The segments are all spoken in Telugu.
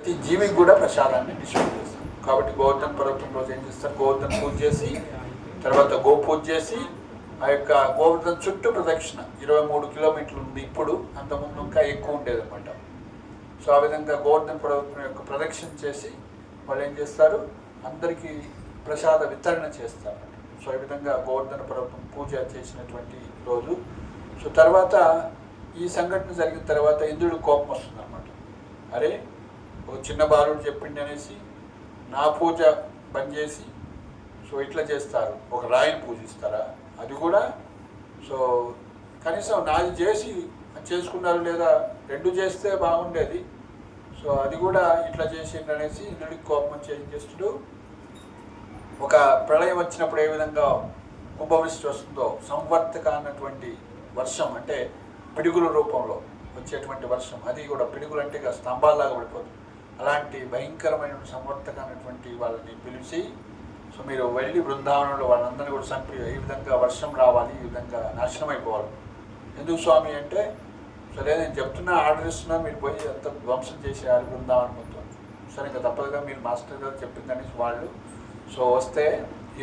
ప్రతి జీవికి కూడా ప్రసాదాన్ని డిస్ట్రిబ్యూట్ చేస్తారు. కాబట్టి గోవర్ధన పర్వతం రోజు ఏం చేస్తారు, గోవర్ధన పూజ చేసి తర్వాత గో పూజ చేసి ఆ యొక్క గోవర్ధన చుట్టూ ప్రదక్షిణ 23 కిలోమీటర్లు ఉంది ఇప్పుడు, అంతకుముందు ఇంకా ఎక్కువ ఉండేది అనమాట. సో ఆ విధంగా గోవర్ధన పర్వతం యొక్క ప్రదక్షిణ చేసి వాళ్ళు ఏం చేస్తారు, అందరికీ ప్రసాద వితరణ చేస్తారు. సో ఈ విధంగా గోవర్ధన పర్వతం పూజ చేసినటువంటి రోజు. సో తర్వాత ఈ సంఘటన జరిగిన తర్వాత ఇంద్రుడు కోపం వస్తుంది అనమాట. అరే ఒక చిన్న బాలుడు చెప్పిండి అనేసి నా పూజ బంద్ చేసి సో ఇట్లా చేస్తారు, ఒక రాయిని పూజిస్తారా, అది కూడా సో కనీసం నాది చేసి చేసుకున్నారు లేదా రెండు చేస్తే బాగుండేది, సో అది కూడా ఇట్లా చేసిండు అనేసి ఇంద్రుడికి కోపం వచ్చి ఏం చేస్తుడు, ఒక ప్రళయం వచ్చినప్పుడు ఏ విధంగా కుంభవృష్టి వస్తుందో సంవర్తక అన్నటువంటి వర్షం, అంటే పిడుగుల రూపంలో వచ్చేటువంటి వర్షం, అది కూడా పిడుగులు అంటే ఇక స్తంభాల్లాగా పడిపోతుంది, అలాంటి భయంకరమైన సంవర్తక అనేటువంటి వాళ్ళని పిలిచి సో మీరు వెళ్ళి బృందావనంలో వాళ్ళందరినీ కూడా చంపి ఈ విధంగా వర్షం రావాలి, ఈ విధంగా నాశనం అయిపోవాలి. ఎందుకు స్వామి అంటే, సరే నేను చెప్తున్నా, ఆర్డర్ ఇస్తున్నా, మీరు పోయి అంత ధ్వంసం చేసేయాలి బృందావనం మొత్తం. సరే ఇంకా తప్పదుగా మీరు మాస్టర్ గారు చెప్పిందని వాళ్ళు సో వస్తే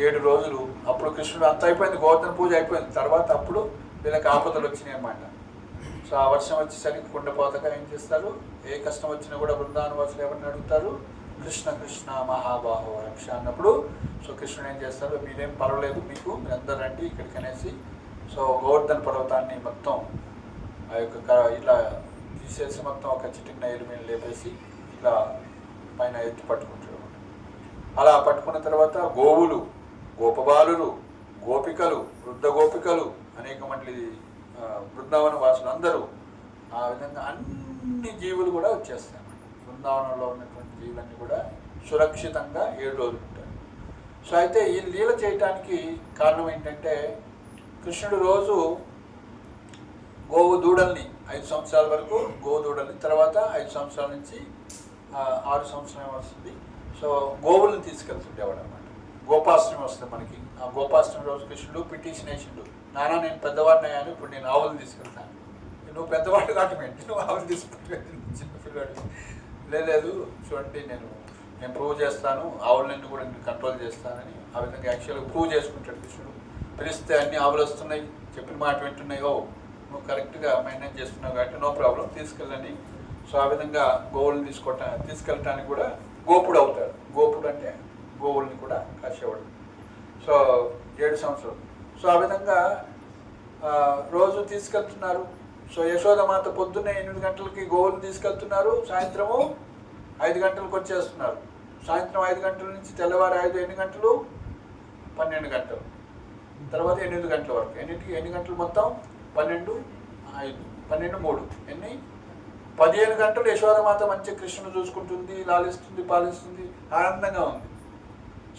7 రోజులు అప్పుడు కృష్ణుడు అంత అయిపోయింది, గోవర్ధన పూజ అయిపోయింది, తర్వాత అప్పుడు వీళ్ళకి ఆపదలు వచ్చినాయి అన్నమాట. సో ఆ వర్షం వచ్చేసరికి కుండపోతగా ఏం చేస్తారు, ఏ కష్టం వచ్చినా కూడా బృందావన వాసులు ఎవరిని అడుగుతారు, కృష్ణ కృష్ణ మహాబాహో రక్ష అన్నప్పుడు సో కృష్ణుడు ఏం చేస్తారు, మీరేం పర్వాలేదు మీకు, మీరందరూ రండి ఇక్కడికి అనేసి సో గోవర్ధన పర్వతాన్ని మొత్తం ఆ యొక్క ఇలా తీసేసి మొత్తం ఒక చిటికిన ఎలుమీని లేపేసి ఇలా పైన ఎత్తి పట్టుకుంటాడు. అలా పట్టుకున్న తర్వాత గోవులు, గోపబాలురు, గోపికలు, వృద్ధ గోపికలు, అనేక మంది బృందావన వాసులు అందరూ, ఆ విధంగా అన్ని జీవులు కూడా వచ్చేస్తాయి అన్నమాట. బృందావనంలో ఉన్నటువంటి జీవులన్నీ కూడా సురక్షితంగా 7 రోజులు ఉంటాయి. సో అయితే ఈ లీల చేయటానికి కారణం ఏంటంటే, కృష్ణుడు రోజు గోవు దూడల్ని 5 సంవత్సరాల వరకు గోవు దూడల్ని, తర్వాత 5 సంవత్సరాల నుంచి 6 సంవత్సరాలు వస్తుంది సో గోవులను తీసుకెళ్తుండేవాడు అనమాట. గోపాష్టమి వస్తుంది మనకి. ఆ గోపాష్టమి రోజు కృష్ణుడు పిటిషన్ వేసిండు, నాన్న నేను పెద్దవాడిని అయ్యాను, ఇప్పుడు నేను ఆవులు తీసుకెళ్తాను. నువ్వు పెద్దవాడు కావటమేంటి, నువ్వు ఆవులు తీసుకుంటాను, చిన్నపిల్లాడు. లేదు చూడండి, నేను ప్రూవ్ చేస్తాను, ఆవులన్నీ కూడా నేను కంట్రోల్ చేస్తానని ఆ విధంగా యాక్చువల్గా ప్రూవ్ చేసుకుంటాడు కృష్ణుడు. పిలిస్తే అన్ని ఆవులు వస్తున్నాయి, చెప్పిన మాట వింటున్నాయి, ఓ నువ్వు కరెక్ట్గా మెయింటైన్ చేస్తున్నావు కాబట్టి నో ప్రాబ్లం తీసుకెళ్ళని. సో ఆ విధంగా గోవులను తీసుకెళ్ళటానికి కూడా గోపుడు అవుతాడు. గోపుడు అంటే గోవుల్ని కూడా కాసేవాడు. సో 7 సంవత్సరాలు. సో ఆ విధంగా రోజు తీసుకెళ్తున్నారు. సో యశోదమాత పొద్దున్నే 8 గంటలకి గోవులను తీసుకెళ్తున్నారు, సాయంత్రము 5 గంటలకు వచ్చేస్తున్నారు. సాయంత్రం 5 గంటల నుంచి తెల్లవారు 8 గంటలు, 12 గంటలు, తర్వాత 8 గంటల వరకు. ఎన్ని గంటలు మొత్తం? 12, 5, 12, 3 ఎన్ని 15 గంటలు యశోదమాత మంచి కృష్ణుని చూసుకుంటుంది, లాలిస్తుంది, పాలిస్తుంది, ఆనందంగా ఉంది.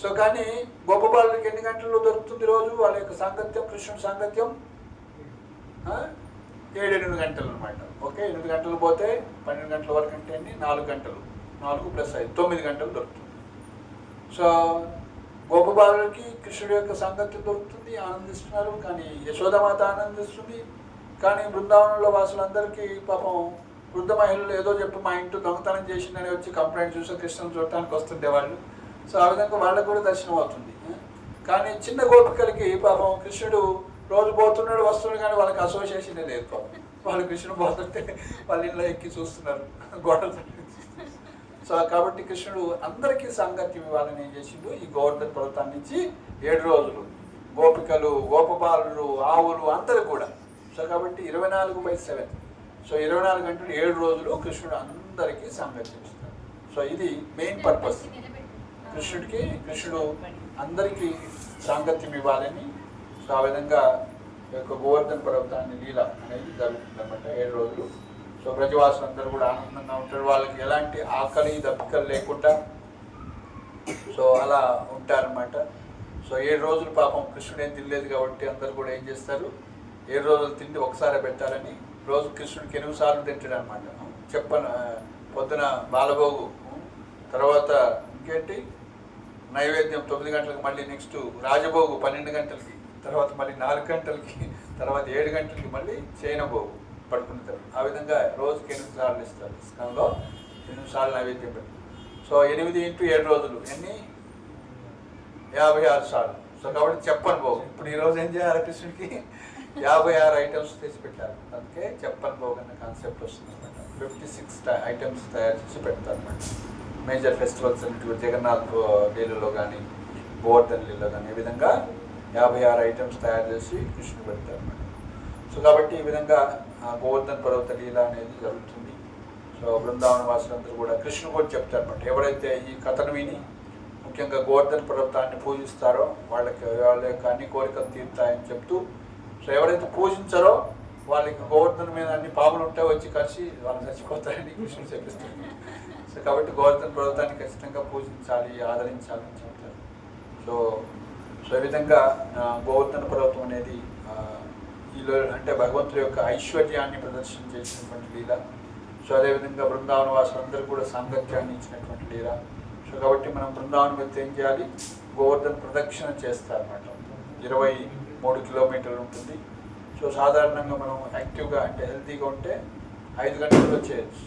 సో కానీ గోపబాలుడికి ఎన్ని గంటలు దొరుకుతుంది రోజు వాళ్ళ యొక్క సాంగత్యం, కృష్ణుడి సాంగత్యం? 7-8 గంటలు అనమాట. ఓకే, 8 గంటలు పోతే 12 గంటల వరకు అంటే అన్ని 4 గంటలు, 4 + 5 9 గంటలు దొరుకుతుంది. సో గోపబాలుడికి కృష్ణుడి యొక్క సాంగత్యం దొరుకుతుంది, ఆనందిస్తున్నారు. కానీ యశోదమాత ఆనందిస్తుంది. కానీ బృందావనంలో వాసులందరికీ పాపం వృద్ధ మహిళలు ఏదో చెప్పి మా ఇంట్లో దొంగతనం చేసిందని వచ్చి కంప్లైంట్ చూసి కృష్ణుని చూడటానికి వస్తుండేవాళ్ళు. సో ఆ విధంగా వాళ్ళకు కూడా దర్శనం అవుతుంది. కానీ చిన్న గోపికలకి పాపం కృష్ణుడు రోజు పోతున్నాడు వస్తున్నాడు, కానీ వాళ్ళకి అసోసియేషన్ లేదు. పాపం వాళ్ళు కృష్ణుడు పోతుంటే వాళ్ళ ఇళ్ళ ఎక్కి చూస్తున్నారు గోడలు. సో కాబట్టి కృష్ణుడు అందరికీ సాంగత్యం ఇవ్వాలని ఏం చేసిండు, ఈ గోవర్ధన పర్వతాన్ని నుంచి 7 రోజులు గోపికలు, గోపబాలురు, ఆవులు అందరూ కూడా. సో కాబట్టి 24/7. సో 24 గంటలు 7 రోజులు కృష్ణుడు అందరికీ సాంగత్యం ఇస్తాడు. సో ఇది మెయిన్ పర్పస్ కృష్ణుడు అందరికీ సాంగత్యం ఇవ్వాలని. సో ఆ విధంగా యొక్క గోవర్ధన పర్వతాన్ని లీల అనేది జరుగుతుంది అన్నమాట 7 రోజులు. సో బ్రజవాసులందరూ కూడా ఆనందంగా ఉంటారు, వాళ్ళకి ఎలాంటి ఆకలి దప్పికలు లేకుండా సో అలా ఉంటారన్నమాట. సో 7 రోజులు పాపం కృష్ణుడు ఏం తినలేదు కాబట్టి అందరూ కూడా ఏం చేస్తారు, 7 రోజులు తిండి ఒకసారి పెట్టాలని రోజు కృష్ణుడికి 8 సార్లు తింటాడు అనమాట. పొద్దున బాలభోగు, తర్వాత ఇంకేంటి నైవేద్యం 9 గంటలకు, మళ్ళీ నెక్స్ట్ రాజభోగు 12 గంటలకి, తర్వాత మళ్ళీ 4 గంటలకి, తర్వాత 7 గంటలకి మళ్ళీ శయనభోగు పడుకుంటారు. ఆ విధంగా రోజుకి 8 సార్లు ఇస్తారు. ఇస్కాన్లో 8 సార్లు నైవేద్యం పెట్టారు. సో 8 × 7 రోజులు ఎన్ని 56 సార్లు. సో కాబట్టి చెప్పను భోగ్. ఇప్పుడు ఈరోజు ఏం చేయాలి, కృష్ణుడికి 56 ఐటమ్స్ తెచ్చి పెట్టారు. అందుకే చెప్పను భోగ్ అన్న కాన్సెప్ట్ వస్తుంది అనమాట. 56 ఐటమ్స్ తయారు చేసి పెడతారు అనమాట. మేజర్ ఫెస్టివల్స్ అన్నింటిలో జగన్నాథ్ లీలలో కానీ గోవర్ధన్ లీలలో కానీ ఈ విధంగా 56 ఐటమ్స్ తయారు చేసి కృష్ణుడు పెడతారు అనమాట. సో కాబట్టి ఈ విధంగా గోవర్ధన్ పర్వత లీల అనేది జరుగుతుంది. సో బృందావన వాసులందరూ కూడా కృష్ణుడు కూడా చెప్తారు అనమాట. ఎవరైతే ఈ కథను విని ముఖ్యంగా గోవర్ధన్ పర్వతాన్ని పూజిస్తారో వాళ్ళ యొక్క అన్ని కోరికలు తీరుతాయని చెప్తూ, సో ఎవరైతే పూజించారో వాళ్ళకి గోవర్ధన్ మీద అన్ని పాములు ఉంటే వచ్చి కలిసి వాళ్ళు చచ్చిపోతారని కృష్ణుడు చెప్పిస్తారు. సో కాబట్టి గోవర్ధన్ పర్వతాన్ని ఖచ్చితంగా పూజించాలి, ఆదరించాలని చెప్తారు. సో ఈ విధంగా గోవర్ధన పర్వతం అనేది ఈలో అంటే భగవంతుడి యొక్క ఐశ్వర్యాన్ని ప్రదర్శన చేసినటువంటి లీల. సో అదేవిధంగా బృందావన వాసులందరూ కూడా సాంగత్యాన్ని ఇచ్చినటువంటి లీల. సో కాబట్టి మనం బృందావనం వెళ్తే ఏం చేయాలి, గోవర్ధన ప్రదక్షిణ చేస్తారన్నమాట. 23 కిలోమీటర్లు ఉంటుంది. సో సాధారణంగా మనం యాక్టివ్గా అంటే హెల్తీగా ఉంటే 5 గంటల్లో చేయొచ్చు.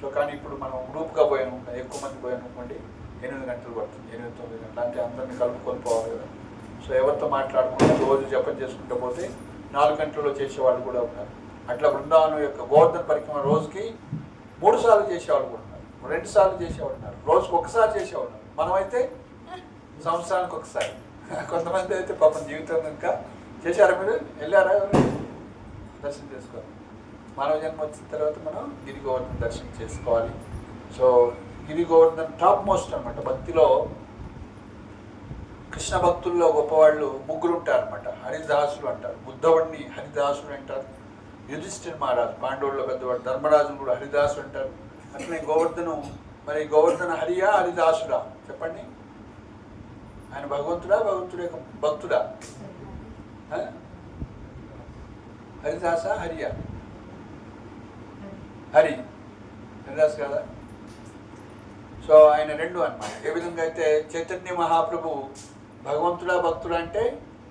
సో కానీ ఇప్పుడు మనం గ్రూప్గా పోయాను, ఎక్కువ మంది పోయాను అనుకోండి, 8 గంటలు పడుతుంది, 8-9 గంటలు. అంటే అందరినీ కలుపుకొని పోవాలి కదా. సో ఎవరితో మాట్లాడుకుంటే రోజు జపం చేసుకుంటూ పోతే 4 గంటల్లో చేసేవాళ్ళు కూడా ఉన్నారు. అట్లా బృందావనం యొక్క గోవర్ధన పరిక్రమ రోజుకి 3 సార్లు చేసేవాళ్ళు కూడా ఉన్నారు, 2 సార్లు చేసేవాళ్ళు ఉన్నారు, రోజుకి 1 సారి చేసేవాళ్ళు ఉన్నారు. మనమైతే సంవత్సరానికి 1 సారి. కొంతమంది అయితే పాపం జీవితం ఇంకా చేశారా, మీరు వెళ్ళారా, దర్శనం చేసుకోవాలి. మానవ జన్మ వచ్చిన తర్వాత మనం గిరి గోవర్ధన దర్శనం చేసుకోవాలి. సో గిరి గోవర్ధన్ టాప్ మోస్ట్ అనమాట. భక్తిలో కృష్ణ భక్తుల్లో గొప్పవాళ్ళు 3 ఉంటారనమాట. హరిదాసులు అంటారు, బుద్ధవుడిని హరిదాసుడు అంటారు, యుధిష్ఠిర్ మహారాజు పాండవుల్లో పెద్దవాడు, ధర్మరాజును కూడా హరిదాసుడు అంటారు. అట్లనే గోవర్ధను, మరి గోవర్ధన హరియా హరిదాసుడా చెప్పండి? ఆయన భగవంతుడా, భగవంతుడి యొక్క భక్తుడా? హరిదాస హరియా? హరిదాస్ కదా. సో ఆయన 2 అన్నమాట. ఏ విధంగా అయితే చైతన్య మహాప్రభు భగవంతుడా భక్తుడా అంటే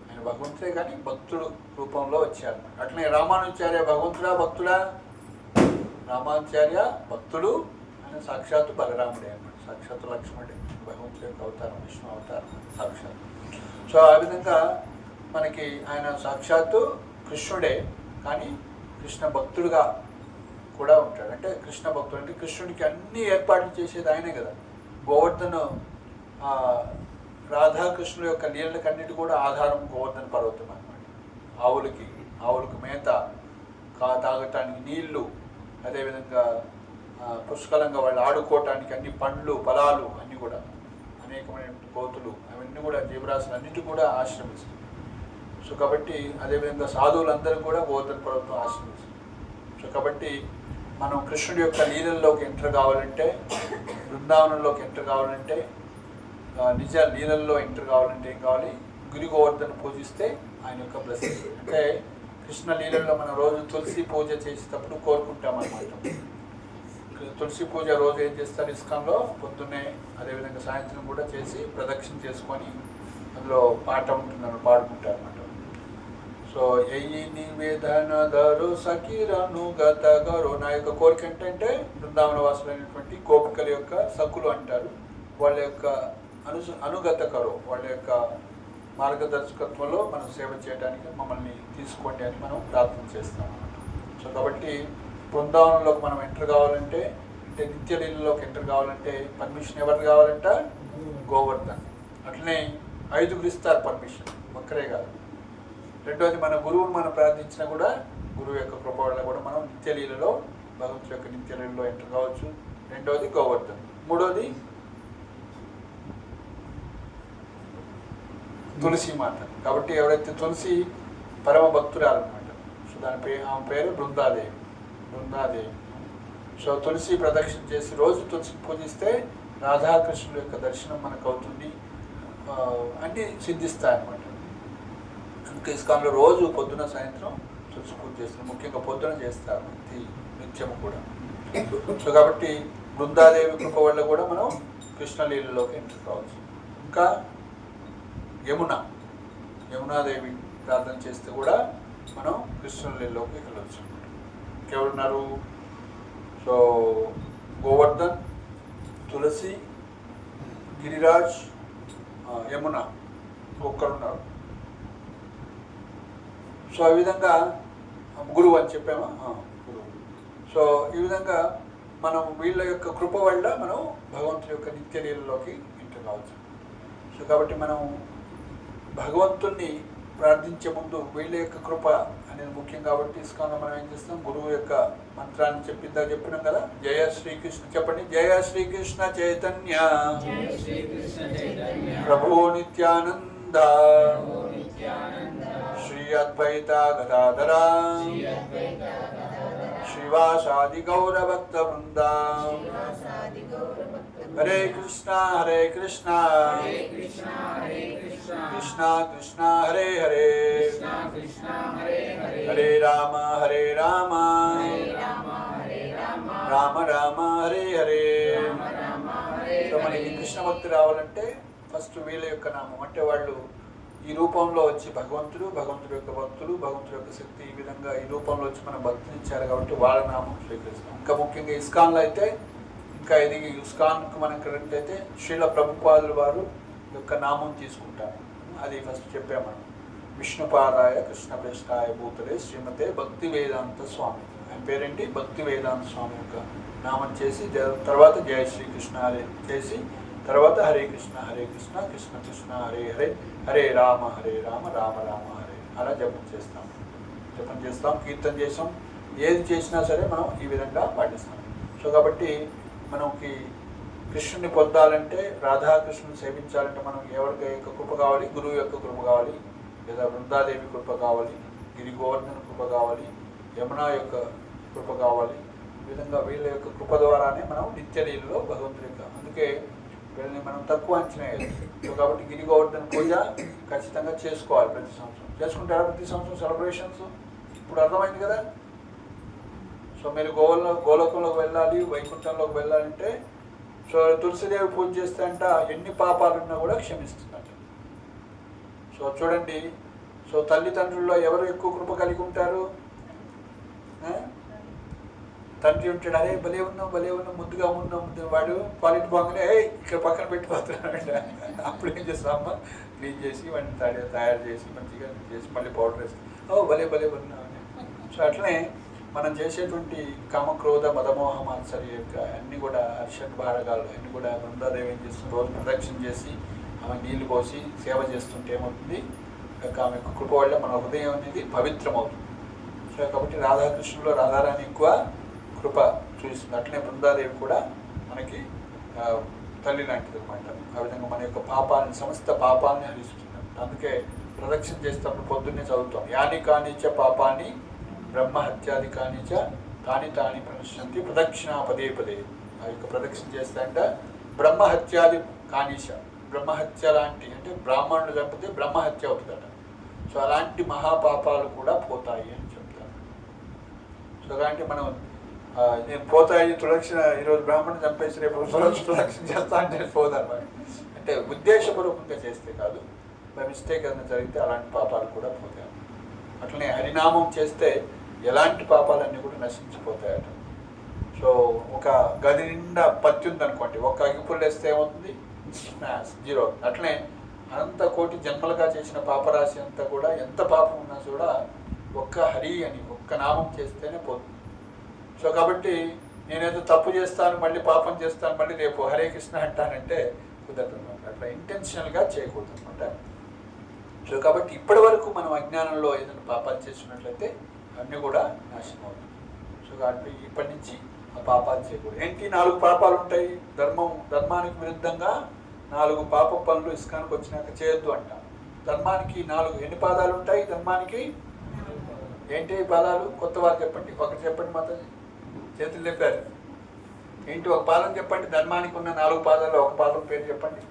ఆయన భగవంతుడే కానీ భక్తుడు రూపంలో వచ్చారు. అట్లనే రామానుచార్య భగవంతుడా భక్తుడా? రామానుచార్య భక్తుడు, ఆయన సాక్షాత్తు బలరాముడే అన్నమాట. సాక్షాత్తు లక్ష్మణుడే, భగవంతుడి యొక్క అవతారం, విష్ణు అవతారం సాక్షాత్తు. సో ఆ విధంగా మనకి ఆయన సాక్షాత్తు కృష్ణుడే కానీ కృష్ణ భక్తుడుగా కూడా ఉంటాడు. అంటే కృష్ణ భక్తుడు అంటే కృష్ణుడికి అన్ని ఏర్పాట్లు చేసేది ఆయనే కదా. గోవర్ధన రాధాకృష్ణుల యొక్క నీళ్ళకన్నిటి కూడా ఆధారం గోవర్ధన పర్వతం అన్నమాట. ఆవులకి మేత, తాగటానికి నీళ్లు, అదేవిధంగా పుష్కలంగా వాళ్ళు ఆడుకోవటానికి అన్ని పండ్లు ఫలాలు అన్నీ కూడా, అనేకమైన కోతులు అవన్నీ కూడా జీవరాశులు అన్నిటి కూడా ఆశ్రమిస్తుంది. సో కాబట్టి అదేవిధంగా సాధువులందరూ కూడా గోవర్ధన పర్వతం ఆశ్రమిస్తుంది. సో కాబట్టి మనం కృష్ణుడి యొక్క లీలల్లోకి ఎంటర్ కావాలంటే, బృందావనంలోకి ఎంటర్ కావాలంటే, నిజ లీలల్లో ఎంటర్ కావాలంటే ఏం కావాలి? గిరి గోవర్ధన పూజిస్తే ఆయన యొక్క బ్లెస్సింగ్. అంటే కృష్ణ లీలల్లో మనం రోజు తులసి పూజ చేసేటప్పుడు కోరుకుంటాం అన్నమాట. తులసి పూజ రోజు ఏం చేస్తారు, ఇస్కాన్లో పొద్దున్నే అదేవిధంగా సాయంత్రం కూడా చేసి ప్రదక్షిణ చేసుకొని అందులో పాట ఉంటుందని పాడుకుంటారు అన్నమాట. సో ఎయ్యి నివేదన ధరు సఖీరను గత గౌరవ. నా యొక్క కోరిక ఏంటంటే బృందావన వాసులైనటువంటి గోపికల యొక్క సఖులు అంటారు, వాళ్ళ యొక్క అనుగత కరో, వాళ్ళ యొక్క మార్గదర్శకత్వంలో మనం సేవ చేయడానికి మమ్మల్ని తీసుకోండి అని మనం ప్రార్థన చేస్తాం అన్నమాట. సో కాబట్టి బృందావనంలోకి మనం ఎంటర్ కావాలంటే, అంటే నిత్యలీలలోకి ఎంటర్ కావాలంటే పర్మిషన్ ఎవరిది కావాలంట? గోవర్ధన్. అట్లనే 5 ఇస్తారు పర్మిషన్, ఒక్కరే కాదు. రెండోది మన గురువుని మనం ప్రార్థించినా కూడా గురువు యొక్క కృప వల్ల కూడా మనం నిత్యలీలలో భగవంతుడి యొక్క నిత్యలీలలో ఎంటర్ కావచ్చు. రెండోది గోవర్ధన్. మూడోది తులసి మాత. కాబట్టి ఎవరైతే తులసి పరమ భక్తురాలన్నమాట. సో ఆమె పేరు బృందాదేవి. సో తులసి ప్రదక్షిణ చేసి రోజు తులసి పూజిస్తే రాధాకృష్ణుల యొక్క దర్శనం మనకు అవుతుంది, అన్నీ సిద్ధిస్తాయన్నమాట. అందుకే ఇస్కాన్లో రోజు పొద్దున సాయంత్రం తులసి పూజ చేస్తారు, ముఖ్యంగా పొద్దున చేస్తారు నిత్యము కూడా. సో కాబట్టి బృందాదేవి కృప వల్ల కూడా మనం కృష్ణలీలలోకి ఎంటర్ కావచ్చు. ఇంకా యమునాదేవి ప్రార్థన చేస్తే కూడా మనం కృష్ణలీలలోకి వెళ్ళవచ్చు. ఇంకెవరున్నారు? సో గోవర్ధన్, తులసి, గిరిరాజ్, యమున ఒక్కరున్నారు. సో ఈ విధంగా గురువు అని చెప్పామా, గురువు. సో ఈ విధంగా మనం వీళ్ళ యొక్క కృప వల్ల మనం భగవంతుడి యొక్క నిత్యలీలలోకి ఎంటర్ కావచ్చు. సో కాబట్టి మనం భగవంతుణ్ణి ప్రార్థించే ముందు వీళ్ళ యొక్క కృప అనేది ముఖ్యం. కాబట్టి ఇస్కాన్లో మనం ఏం చేస్తాం, గురువు యొక్క మంత్రాన్ని చెప్పినాం కదా. జయ శ్రీకృష్ణ చెప్పండి. జయ శ్రీకృష్ణ చైతన్య ప్రభు నిత్యానంద శ్రీ అద్వైత గదాధర శ్రీవాసాది గౌరభక్త వృంద. హరే కృష్ణ కృష్ణ కృష్ణ హరే హరే హరే రామ రామ రామ హరే హరే. సో మనకి కృష్ణ భక్తి రావాలంటే ఫస్ట్ వీళ్ళ యొక్క నామం, అంటే వాళ్ళు ఈ రూపంలో వచ్చి భగవంతుడు యొక్క భక్తులు, భగవంతుడి యొక్క శక్తి, ఈ విధంగా ఈ రూపంలో వచ్చి మన భక్తిని ఇచ్చారు కాబట్టి వాళ్ళ నామం స్వీకరిస్తాం. ఇంకా ముఖ్యంగా ఇస్కాన్లో అయితే ఇంకా ఇది ఇస్కాన్కు మనం అయితే శ్రీల ప్రభుపాదుల వారు యొక్క నామం తీసుకుంటారు. అది ఫస్ట్ చెప్పాము మనం. విష్ణుపాదాయ కృష్ణప్రేష్టాయ భూతలే శ్రీమతే భక్తి వేదాంత స్వామి. ఆయన పేరేంటి? భక్తి వేదాంత స్వామి యొక్క నామం చేసి తర్వాత జయ శ్రీకృష్ణ హరే చేసి తర్వాత హరే కృష్ణ కృష్ణ కృష్ణ హరే హరే హరే రామ రామ రామ హరే అలా జపం చేస్తాం, కీర్తన చేస్తాం. ఏది చేసినా సరే మనం ఈ విధంగా పాటిస్తాం. సో కాబట్టి మనకి కృష్ణుని పొందాలంటే, రాధాకృష్ణుని సేవించాలంటే మనం ఎవరికి యొక్క కృప కావాలి? గురువు యొక్క కృప కావాలి, లేదా వృందాదేవి కృప కావాలి, గిరి గోవర్ధన కృప కావాలి, యమున యొక్క కృప కావాలి. ఈ విధంగా వీళ్ళ యొక్క కృప ద్వారానే మనం నిత్యలీలలో భగవంతుడి యొక్క, అందుకే వీళ్ళని మనం తక్కువ అంచనా వేయాలి. సో కాబట్టి గిరి గోవర్ధన పూజ ఖచ్చితంగా చేసుకోవాలి. ప్రతి సంవత్సరం చేసుకుంటారా? ప్రతి సంవత్సరం సెలబ్రేషన్స్ ఇప్పుడు అర్థమైంది కదా. సో మీరు గోలోకంలోకి వెళ్ళాలి, వైకుంఠంలోకి వెళ్ళాలంటే సో తులసిదేవి పూజ చేస్తే అంట ఎన్ని పాపాలున్నా కూడా క్షమిస్తుందంట. సో చూడండి, సో తల్లిదండ్రుల్లో ఎవరు ఎక్కువ కృప కలిగి ఉంటారు? తండ్రి ఉంటాడు, అరే భలే ఉన్నాం ముద్దుగా ఉన్నాం, వాడు క్వాలిటీ బాగానే ఇక్కడ పక్కన పెట్టిపోతున్నాడు. అప్పుడు ఏం చేస్తామమ్మా, క్లీన్ చేసి వాడిని తయారు చేసి మంచిగా చేసి మళ్ళీ పౌడర్ వేసి భలే ఉన్నాం. సో అట్లనే మనం చేసేటువంటి కామక్రోధ మదమోహ మాత్సర్య యొక్క అన్నీ కూడా హర్షడ్ భారగాలు అన్నీ కూడా బృందాదేవి ఏం చేస్తుంది, రోజు ప్రదక్షిణ చేసి ఆమె నీళ్లు పోసి సేవ చేస్తుంటే ఏమవుతుంది, ఆమె యొక్క కృప వల్ల మన హృదయం అనేది పవిత్రమవుతుంది. సో కాబట్టి రాధాకృష్ణులో రాధారాణి ఎక్కువ కృప చూపిస్తుంది. అట్లనే బృందాదేవి కూడా మనకి తల్లి లాంటిది అనమాట. ఆ విధంగా మన యొక్క పాపాలని, సమస్త పాపాలని హరిస్తుంది. అందుకే ప్రదక్షిణ చేసేటప్పుడు పొద్దున్నే చదువుతాం, యాని కానిచ పాపాన్ని బ్రహ్మహత్యాది కానిచ తాని ప్రణశ్యంతి ప్రదక్షిణ పదే. ఆ యొక్క ప్రదక్షిణ చేస్తే అంటే బ్రహ్మహత్యాది కానిచ, బ్రహ్మహత్య లాంటి అంటే బ్రాహ్మణులు చంపితే బ్రహ్మహత్య అవుతుందట. సో అలాంటి మహాపాపాలు కూడా పోతాయి అని చెప్తారు. సో అలాంటి మనం నేను పోతాయి తులక్షణ, ఈరోజు బ్రాహ్మణుని చంపేసి రేపు తులక్షణ చేస్తా అంటే పోదన్నమాట. అంటే ఉద్దేశపూర్వకంగా చేస్తే కాదు, బై మిస్టేక్ ఏదైనా జరిగితే అలాంటి పాపాలు కూడా పోతాయి. అట్లనే హరినామం చేస్తే ఎలాంటి పాపాలన్నీ కూడా నశించిపోతాయట. సో ఒక గది నిండా పత్తి ఉందనుకోండి, ఒక అగ్గిపుల్లు వేస్తే ఏమవుతుంది? జీరో. అట్లనే అనంత కోటి జన్మలుగా చేసిన పాపరాశి అంతా కూడా, ఎంత పాపం ఉన్నా కూడా ఒక్క హరి అని ఒక్క నామం చేస్తేనే పోతుంది. సో కాబట్టి నేనేదో తప్పు చేస్తాను, మళ్ళీ పాపం చేస్తాను, మళ్ళీ రేపు హరే కృష్ణ అంటానంటే కుదరదు అనమాట. అట్లా ఇంటెన్షనల్గా చేయకూడదు అనమాట. సో కాబట్టి ఇప్పటి వరకు మనం అజ్ఞానంలో ఏదైనా పాపాలు చేస్తున్నట్లయితే అన్నీ కూడా నాశనం అవుతుంది. సో కాబట్టి ఇప్పటి నుంచి ఆ పాపాలు చేయకూడదు. ఏంటి 4 పాపాలు ఉంటాయి? ధర్మానికి విరుద్ధంగా 4 పాప పనులు ఇస్కానికి వచ్చినాక చేయొద్దు అంటాం. ధర్మానికి 4 ఎన్ని పాదాలు ఉంటాయి? ధర్మానికి ఏంటి పాదాలు? కొత్త వారు చెప్పండి, ఒకటి చెప్పండి. మాతాజీ చేతులు చెప్పారు. ఏంటి ఒక పాదం చెప్పండి. ధర్మానికి ఉన్న 4 పాదాలు ఒక పాదం పేరు చెప్పండి.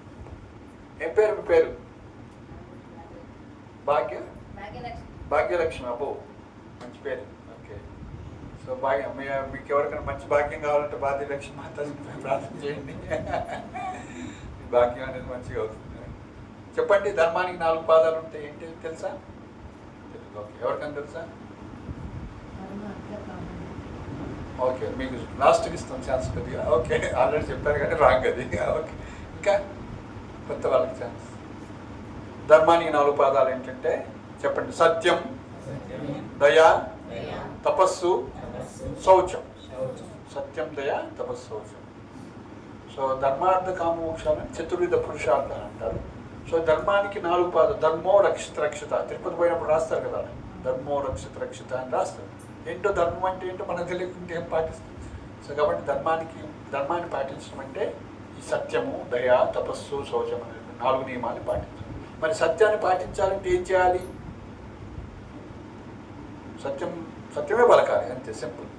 ఏం పేరు? మీ పేరు? భాగ్యలక్ష్మి. అబ్బో, మంచి పేరు. ఓకే. సో మీకు ఎవరికైనా మంచి భాగ్యం కావాలంటే భాగ్యలక్ష్మి మాతాజీ ప్రార్థన చేయండి. భాగ్యం అనేది మంచిగా అవుతుంది. చెప్పండి, ధర్మానికి 4 పాదాలు ఉంటాయి. ఏంటి తెలుసా? ఓకే, ఎవరికైనా తెలుసా? ఓకే, మీకు లాస్ట్కి ఇస్తాం ఛాన్స్ కొద్దిగా. ఓకే, ఆల్రెడీ చెప్పారు కానీ రాంగ్ అది. ఓకే, ఇంకా కొత్త వాళ్ళకి ఛాన్స్. ధర్మానికి 4 పాదాలు ఏంటంటే చెప్పండి. సత్యం, దయ, తపస్సు, శౌచం. సత్యం, దయ, తపస్సు, శౌచం. సో ధర్మార్థ కామోక్షాలని చతుర్విధ పురుషార్థాలు అంటారు. సో ధర్మానికి 4 పాదాలు. ధర్మో రక్షిత రక్షిత, తిరుపతి పోయినప్పుడు రాస్తారు కదా, ధర్మో రక్షిత రక్షిత అని రాస్తారు. ఏంటో ధర్మం అంటే ఏంటో మనకు తెలియకుంటే ఏం పాటిస్తాం. సో కాబట్టి ధర్మాన్ని పాటించడం అంటే ఈ సత్యము, దయ, తపస్సు, శౌచం అనే 4 నియమాలు పాటించాలి. మరి సత్యాన్ని పాటించాలంటే ఏం చేయాలి? సత్యమే పలకాలి, అంతే, సింపుల్.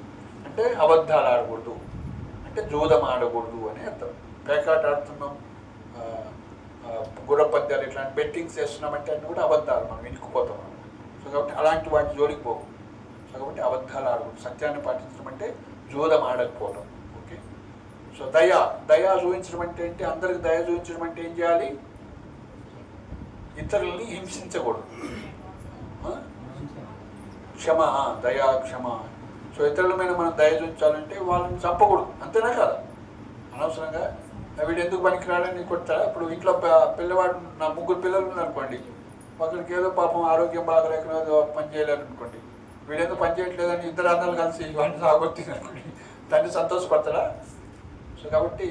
అంటే అబద్ధాలు ఆడకూడదు, అంటే జూదం ఆడకూడదు అని అర్థం. పేకాట ఆడుతున్నాం, గుర్రపద్యాలు ఇట్లాంటి బెట్టింగ్స్ చేస్తున్నామంటే అన్నీ కూడా అబద్ధాలు, మనం ఇనుక్కుపోతాం. సో కాబట్టి అలాంటి వాటి జోలికి పోవు. సో కాబట్టి అబద్ధాలు ఆడకూడదు. సత్యాన్ని పాటించడం అంటే జూదం ఆడకపోవడం. ఓకే. సో దయ చూపించడం అంటే ఏంటి? అందరికి దయ చూపించడం అంటే ఏం చేయాలి? ఇతరులని హింసించకూడదు. క్షమ, దయా, క్షమ. సో ఇతరుల మీద మనం దయ చూపించాలంటే వాళ్ళని చంపకూడదు, అంతేనా కదా? అనవసరంగా వీడు ఎందుకు పనికిరాడని కొడతారా? ఇప్పుడు ఇంట్లో పిల్లవాడు, నా 3 పిల్లలు ఉన్నారనుకోండి, ఒకరికి ఏదో పాపం ఆరోగ్యం బాగలేక పని చేయలేరు అనుకోండి, వీడేందుకు పని చేయట్లేదని 2 అన్నలు కలిసి వాడిని సాగొట్టింది అనుకోండి, తండ్రి సంతోషపడతారా? సో కాబట్టి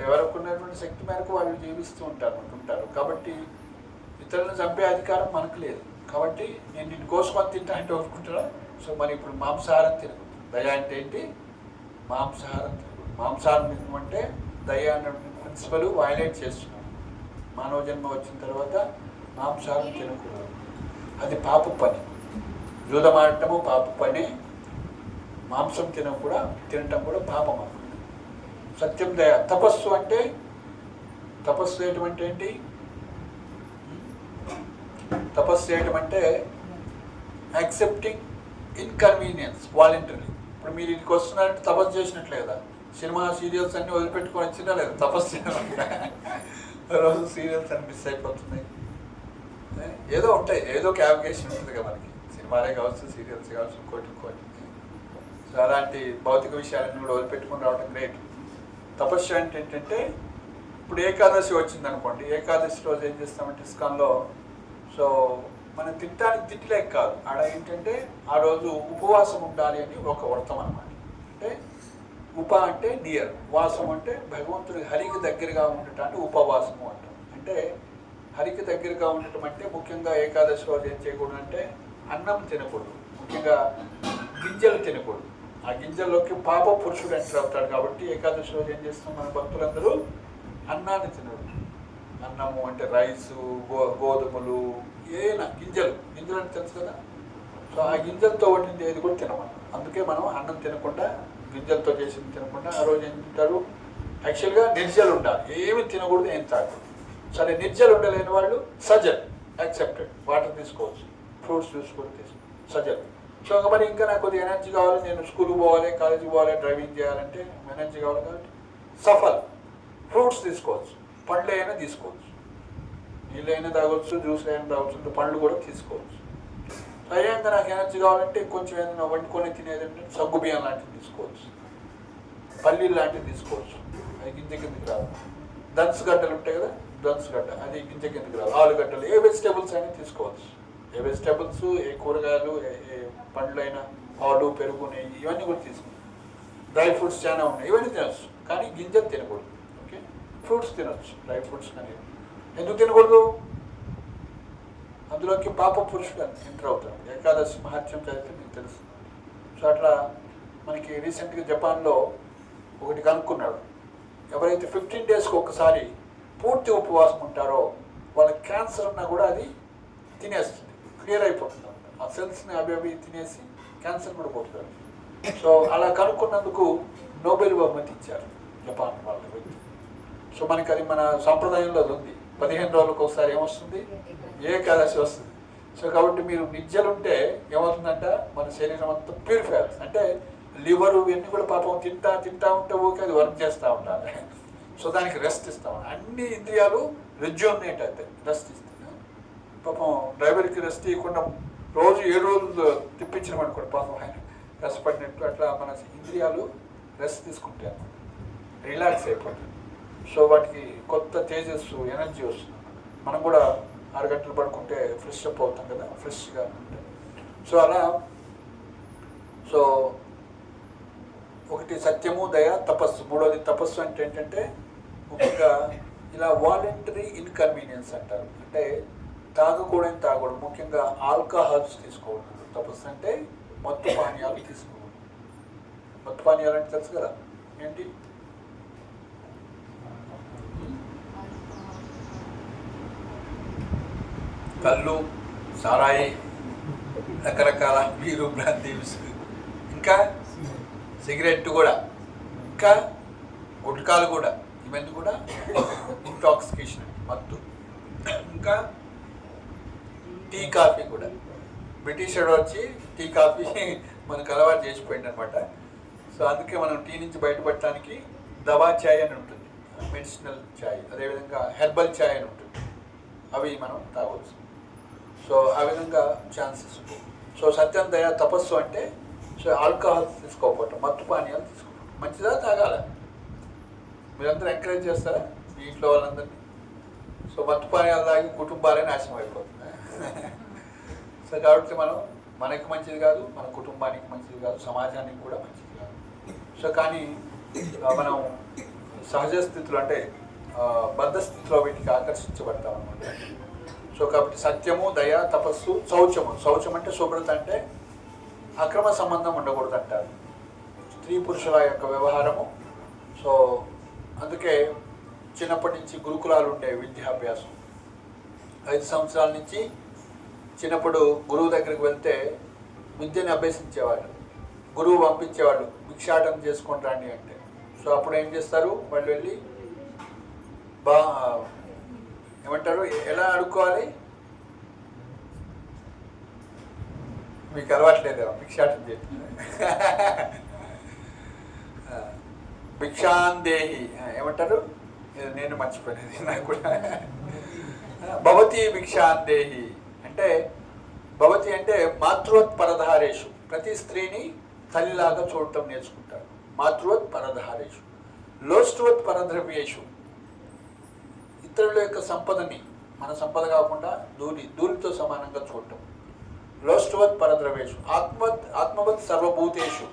ఎవరికి ఉన్నటువంటి శక్తి మేరకు వాళ్ళు జీవిస్తూ ఉంటారు. కాబట్టి ఇతరులను చంపే అధికారం మనకు లేదు. కాబట్టి నేను నిన్ను కోసుకొని తింటా అంటే ఊరుకుంటారా? సో మరి ఇప్పుడు మాంసాహారం తినకూడదు. దయ అంటే ఏంటి? మాంసాహారం తినకూడదు. మాంసాహారం తినమంటే దయ అనే ప్రిన్సిపల్ వైలేట్ చేస్తున్నాం. మానవ జన్మ వచ్చిన తర్వాత మాంసాహారం తినకూడదు, అది పాప పని. జూదం ఆడటము పాప పని, మాంసం తినటం కూడా పాపం అన్నమాట. సత్యం, దయ. తపస్సు చేయటం అంటే ఏంటి? తపస్సు చేయటం అంటే యాక్సెప్టింగ్ ఇన్కన్వీనియన్స్ వాలంటరీ. ఇప్పుడు మీరు ఇంటికి వస్తున్నారంటే తపస్సు చేసినట్లే కదా. సినిమా సీరియల్స్ అన్నీ వదిలిపెట్టుకొని వచ్చినా లేదు, తపస్సు చేయడం. రోజు సీరియల్స్ అన్ని మిస్ అయిపోతున్నాయి. ఏదో ఉంటాయి, ఏదో క్యావిగేషన్ ఉంటుంది కదా మనకి. సినిమాలే కావచ్చు, సీరియల్స్ కావచ్చు, ఇంకోటి. సో అలాంటి భౌతిక విషయాలన్నీ కూడా వదిలిపెట్టుకొని రావడం గ్రేట్. తపస్సు అంటే ఏంటంటే, ఇప్పుడు ఏకాదశి వచ్చింది అనుకోండి, ఏకాదశి రోజు ఏం చేస్తామంటే ఇస్కాన్లో, సో మనం తిట్టలేక కాదు, ఆడ ఏంటంటే ఆ రోజు ఉపవాసం ఉండాలి అని ఒక వ్రతం అనమాట. అంటే అంటే నియర్, వాసం అంటే భగవంతుడి హరికి దగ్గరగా ఉండటానికి ఉపవాసము అంటాం. అంటే హరికి దగ్గరగా ఉండటం అంటే ముఖ్యంగా ఏకాదశి రోజు ఏం చేయకూడదు అంటే అన్నం తినకూడదు, ముఖ్యంగా గింజలు తినకూడదు. ఆ గింజల్లోకి పాప పురుషుడు ఎంటర్ అవుతాడు. కాబట్టి ఏకాదశి రోజు ఏం చేస్తాం, మన భక్తులందరూ అన్నాన్ని తినరు. అన్నము అంటే రైసు, గోధుమలు, ఏదైనా గింజలు అంటే తెలుసు కదా. సో ఆ గింజలతో వండింది ఏది కూడా తినమని. అందుకే మనం అన్నం తినకుండా, గింజలతో చేసింది తినకుండా ఆ రోజు ఏం తింటారు? యాక్చువల్గా నిర్జలు ఉండాలి, ఏమి తినకూడదు, ఏం తాగకూడదు. సరే, నిర్జలు ఉండలేని వాళ్ళు సజల్, యాక్సెప్టెడ్, వాటర్ తీసుకోవచ్చు, ఫ్రూట్స్ జ్యూస్ కూడా తీసుకోవచ్చు, సజల్. సో మరి ఇంకా నాకు కొద్దిగా ఎనర్జీ కావాలి, నేను స్కూల్కి పోవాలి, కాలేజీకి పోవాలి, డ్రైవింగ్ చేయాలంటే ఎనర్జీ కావాలి కాబట్టి సఫల్, ఫ్రూట్స్ తీసుకోవచ్చు, పండ్లు అయినా తీసుకోవచ్చు, నీళ్ళు అయినా తాగొచ్చు, జ్యూస్లు అయినా తాగొచ్చు, పండ్లు కూడా తీసుకోవచ్చు. అయ్యాక నాకు ఎనర్జీ కావాలంటే కొంచెం ఏదైనా వండుకొని తినేదంటే సగ్గు బియ్యం లాంటివి తీసుకోవచ్చు, పల్లీలు లాంటివి తీసుకోవచ్చు, అది గింజ కిందకి రాదు. దన్సుగడ్డలు ఉంటాయి కదా, దన్సుగడ్డ, అది గింజ కిందకి రాదు. ఆలుగడ్డలు, ఏ వెజిటేబుల్స్ అయినా తీసుకోవచ్చు. ఏ వెజిటేబుల్స్, ఏ కూరగాయలు, ఏ పండ్లు అయినా, పాలు, పెరుగు, నెయ్యి, ఇవన్నీ కూడా తీసుకోవచ్చు. డ్రై ఫ్రూట్స్ చాలా ఉన్నాయి, ఇవన్నీ తినచ్చు, కానీ గింజలు తినకూడదు. ఓకే, ఫ్రూట్స్ తినచ్చు, డ్రై ఫ్రూట్స్ కానీ. ఎందుకు తినకూడదు? అందులోకి పాప పురుషుడు ఎంటర్ అవుతాడు. ఏకాదశి మహత్యం చదివితే మీకు తెలుస్తుంది. సో అట్లా మనకి రీసెంట్గా జపాన్లో ఒకటి కనుక్కున్నాడు, ఎవరైతే 15 డేస్కి ఒకసారి పూర్తి ఉపవాసం ఉంటారో వాళ్ళకి క్యాన్సర్ ఉన్నా కూడా అది తినేస్తుంది, క్లియర్ అయిపోతుంది. ఆ సెల్స్ని అవి తినేసి క్యాన్సర్ కూడా పోతుంది. సో అలా కనుక్కున్నందుకు నోబెల్ బహుమతి ఇచ్చారు జపాన్ వాళ్ళ వ్యక్తి. సో మనకి అది మన సాంప్రదాయంలో అది ఉంది. 15 రోజులకు ఒకసారి ఏమొస్తుంది? ఏకాదశి వస్తుంది. సో కాబట్టి మీరు నిజ్జలుంటే ఏమవుతుందంట, మన శరీరం అంతా ప్యూరిఫై అవుతుంది. అంటే లివరు ఇవన్నీ కూడా పాపం తింటా ఉంటే ఓకే, అది వర్క్ చేస్తూ ఉండాలి. సో దానికి రెస్ట్ ఇస్తాం. అన్ని ఇంద్రియాలు రెజ్యూమినేట్ అవుతాయి, రెస్ట్ ఇస్తాం. పాపం డ్రైవర్కి రెస్ట్ ఇవ్వకుండా రోజు 7 రోజులు తిప్పించడం అనుకోండి, పాపం ఆయన కష్టపడినట్టు అట్లా మన ఇంద్రియాలు రెస్ట్ తీసుకుంటాయి అన్నమాట, రిలాక్స్ అయిపోతాయి. సో వాటికి కొత్త తేజస్సు ఎనర్జీ వస్తుంది. మనం కూడా 6 గంటలు పడుకుంటే ఫ్రెష్ అప్ అవుతాం కదా, ఫ్రెష్గా ఉంటుంది. సో అలా సో ఒకటి సత్యము, దయ, తపస్సు. మూడోది తపస్సు అంటే ఏంటంటే ముఖ్యంగా ఇలా వాలంటరీ ఇన్కన్వీనియన్స్ అంటారు. అంటే తాగకూడదు, ముఖ్యంగా ఆల్కహాల్స్ తీసుకోకూడదు. తపస్సు అంటే మత్తు పానీయాలు తీసుకోకూడదు. మత్తు పానీయాలు అంటే తెలుసు కదా ఏంటి? కళ్ళు, సారాయి, రకరకాల బీరు, బ్రాందీ, ఇంకా సిగరెట్ కూడా, ఇంకా గుట్కాలు కూడా, ఇవన్నీ కూడా ఇంటాక్సికేషన్, మత్తు. ఇంకా టీ, కాఫీ కూడా. బ్రిటిష్ వచ్చి టీ, కాఫీ మనకు అలవాటు చేసిపోయింది అనమాట. సో అందుకే మనం టీ నుంచి బయటపడటానికి దవా ఛాయ్ అని ఉంటుంది, మెడిసినల్ ఛాయ్. అదేవిధంగా హెర్బల్ ఛాయ్ అని ఉంటుంది, అవి మనం తాగవచ్చు. సో ఆ విధంగా ఛాన్సెస్ ఉంటాయి. సో సత్యం, దయ, తపస్సు అంటే సో ఆల్కహాల్ తీసుకోకపోవటం, మత్తు పానీయాలు తీసుకోవటం. మంచిదా, తాగాల? మీరందరూ ఎంకరేజ్ చేస్తారా మీ ఇంట్లో వాళ్ళందరినీ? సో మత్తు పానీయాలు తాగి కుటుంబాలే నాశనం అయిపోతుంది. సో కాబట్టి మనకి మంచిది కాదు, మన కుటుంబానికి మంచిది కాదు, సమాజానికి కూడా మంచిది కాదు. సో కానీ మనం సహజ స్థితిలో అంటే బద్ధ స్థితిలో వీటికి ఆకర్షించబడతాం అన్నమాట. సో కాబట్టి సత్యము, దయ, తపస్సు, శౌచము. శౌచం అంటే శుభ్రత, అంటే అక్రమ సంబంధం ఉండకూడదు అంటారు, స్త్రీ పురుషుల యొక్క వ్యవహారము. సో అందుకే చిన్నప్పటి నుంచి గురుకులాలు ఉండే విద్యాభ్యాసం. 5 సంవత్సరాల నుంచి చిన్నప్పుడు గురువు దగ్గరికి వెళ్తే విద్యను అభ్యసించేవాళ్ళు, గురువు పంపించేవాళ్ళు భిక్షాటన చేసుకొని రండి అంటే. సో అప్పుడు ఏం చేస్తారు, వాళ్ళు వెళ్ళి ఏమంటారు, ఎలా అడుక్కోవాలి? మీకు అలవాట్లేదేమో భిక్షాటన చేసి. భిక్షాందేహి ఏమంటారు, నేను మర్చిపోయినది నాకు కూడా. భవతి భిక్షాందేహి అంటే, భవతి అంటే మాతృవత్పరధారేషు, ప్రతి స్త్రీని తల్లిలాగా చూడటం నేర్చుకుంటారు. మాతృవత్పరధారేషు. లోష్ట్వత్పరద్రవ్యేషు, ఇతరుల యొక్క సంపదని మన సంపద కాకుండా ధూళితో సమానంగా చూడటం. లోష్ట్వత్పరద్రవ్యేషు. ఆత్మవత్ సర్వభూతేషు,